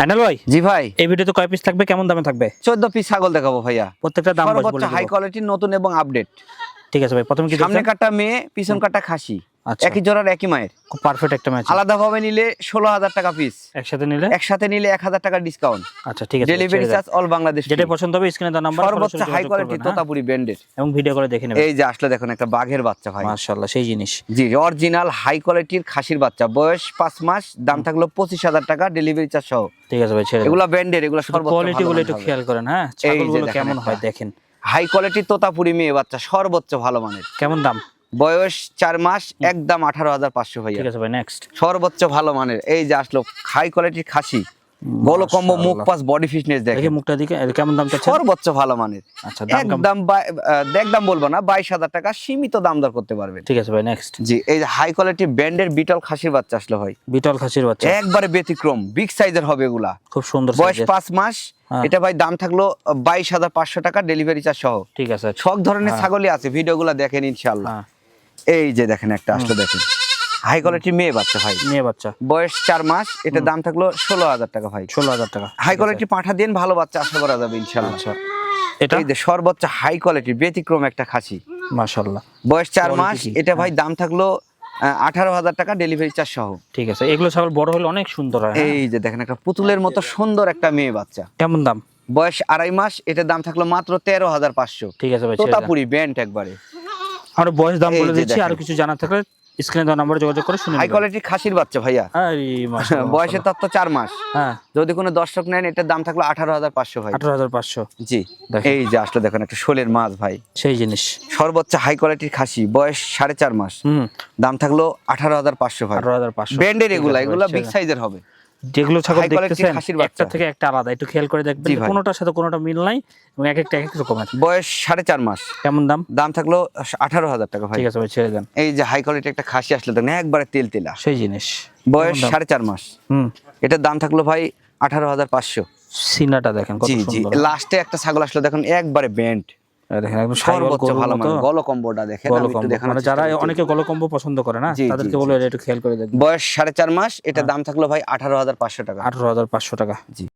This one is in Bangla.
আইনাল ভাই, জি ভাই, এই ভিডিওতে কয় পিস থাকবে, কেমন দামে থাকবে? 14 পিস ছাগল দেখাবো ভাইয়া। প্রত্যেকটা দাম বলে সর্বোচ্চ হাই কোয়ালিটির নতুন এবং আপডেট। ঠিক আছে ভাই, প্রথমে কি সামনে দেখছেন? কাটা মেয়ে, পিছন কাটা খাসি, আচ্ছা, একই জোড়ার একই মায়ের। খুব পারফেক্ট একটা ম্যাচ। আলাদা ভাবে নিলে 16,000 টাকা পিস, একসাথে নিলে 1,000 টাকা ডিসকাউন্ট। আচ্ছা ঠিক আছে, ডেলিভারি চার্জ অল বাংলাদেশ। যেটা পছন্দ হবে স্ক্রিনে দেওয়া নাম্বার সর্বোচ্চ হাই কোয়ালিটি তোতাপুরি ব্র্যান্ডের এবং ভিডিও করে দেখে নেবেন। এই যে আসলে দেখুন একটা বাঘের বাচ্চা ভাই, মাশাআল্লাহ সেই জিনিস। জি অরিজিনাল হাই কোয়ালিটির খাসির বাচ্চা, বয়স 5 মাস, দাম থাকলো 25,000 টাকা ডেলিভারি চার্জ সহ। ঠিক আছে ভাই, ছেড়ে এগুলা ব্র্যান্ডের, এগুলা সর্বোচ্চ কোয়ালিটি গুলো ভালো একটু মানের খেয়াল করেন। হ্যাঁ, ছাগলগুলো কেমন হয় দেখেন। হাই কোয়ালিটির তোতাপুরি মেয়ে বাচ্চা, সর্বোচ্চ ভালো মানের। কেমন দাম? বয়স 4 মাস, একদম 18,500 ভাইয়া। ঠিক আছে ভাই, নেক্সট। সর্বোচ্চ ভালো মানের এই যে আসলো হাই কোয়ালিটির খাসি, গলো কম্বো, মুখ পাস, বডি ফিটনেস দেখি দেখেন। মুখটা দিকে, কেমন দাম চাচ্ছেন? সর্বোচ্চ ভালো মানের। আচ্ছা, দাম কেমন? একদম একদম বলবো না, 22,000 টাকা সীমিত দাম দর করতে পারবেন। ঠিক আছে ভাই, নেক্সট। জি এই যে হাই কোয়ালিটি ব্র্যান্ডের বিটল খাসির বাচ্চা আসলো ভাই, বিটল খাসির বাচ্চা একবারে ব্যতিক্রম, বিগ সাইজের হবে এগুলা। খুব সুন্দর বয়স সাইজের। 5 মাস, এটা ভাই দাম থাকলো 22,500 টাকা ডেলিভারি চার্জ সহ। ঠিক আছে, সব ধরনের ছাগলই আছে, ভিডিওগুলো দেখেন ইনশাআল্লাহ। এই যে দেখেন একটা আসলে দেখেন, হাই কোয়ালিটি মেয়ে বাচ্চা ভাই, মেয়ে বাচ্চা, বয়স 4 মাস, এটা দাম থাকলো 16,000 টাকা ভাই। 16,000 টাকা। হাই কোয়ালিটি পাঠা দিন, ভালো বাচ্চা আশা করা যাবে ইনশাআল্লাহ। আচ্ছা, এটা এই যে সর্বোচ্চ হাই কোয়ালিটি ব্যতিক্রম একটা খাসি, মাশাআল্লাহ, বয়স 4 মাস, Quality কি? এটা ভাই দাম থাকলো 18,000 টাকা ডেলিভারি চার্জ সহ। ঠিক আছে, এগুলো ছাগল বড় হলে অনেক সুন্দর হয়। এই যে দেখেন একটা পুতুলের মতো সুন্দর একটা মেয়ে বাচ্চা, কেমন দাম? বয়স 2.5 মাস, এটার দাম থাকলো মাত্র 13,500। ঠিক আছে ভাই, ছেড়ে দেন। তোতাপুরি ব্যান্ড একবারে। আমরা বয়স দাম এই বলে যে দিচ্ছি, আর দেখেন। কিছু জানার থাকলে স্ক্রিনে দেওয়া নম্বরে যোগাযোগ করে শুনে হাই নেবেন। কোয়ালিটি খাসির বাচ্চা ভাইয়া, আরে মাশাআল্লাহ, বয়সের তত্ত্ব 4 মাস। হ্যাঁ, যদি কোনো দর্শক নেন, এটার দাম থাকলো 18,500 ভাই। 18,500। জি দেখেন। এই যে আসলে দেখেন একটা শোলের মাছ ভাই, সেই জিনিস। সর্বোচ্চ হাই কোয়ালিটির খাসি, বয়স 4.5 মাস, দাম থাকলো 18,500 ভাই। 18,500 ব্র্যান্ডের এগুলা বিগ সাইজের হবে। যেগুলো ছাগল High quality দেখতেছেন খাসির বাচ্চা। একটা থেকে একটা আলাদা, একটু খেয়াল করে দেখবেন, জি ভাই। কোনোটার সাথে কোনোটা মিল নাই এবং এক একটা এক এক রকমের। বয়স 4.5 মাস, কেমন দাম? দাম থাকলো 18,000 টাকা ভাই। ঠিক আছে ভাই, ছেড়ে দেন। এই যে হাই কোয়ালিটি একটা খাসি আসলে দেখেন, একবারে তেল তেলা, সেই জিনিস। বয়স কেমন দাম? 4.5 মাস, এটার দাম থাকলো ভাই 18,500। সিনাটা দেখেন কত জি জি সুন্দর। লাস্টে একটা ছাগল আসলে দেখেন, একবারে ব্যান্ড, এই দেখেন একদম সাইওয়াল সর্বোচ্চ গরুর ভালো মতো। মানে গলো কম্বোটা দেখেন, আমি একটু দেখানোর মানে চেষ্টা যারা করছি। অনেকে গলকম্বো পছন্দ করে না, জি, জি, তাদেরকে জি, বলে এটা একটু খেয়াল করে দেখবেন। বয়স 4.5 মাস, এটার দাম থাকলো ভাই 18,500 টাকা। 18,500 টাকা। জি।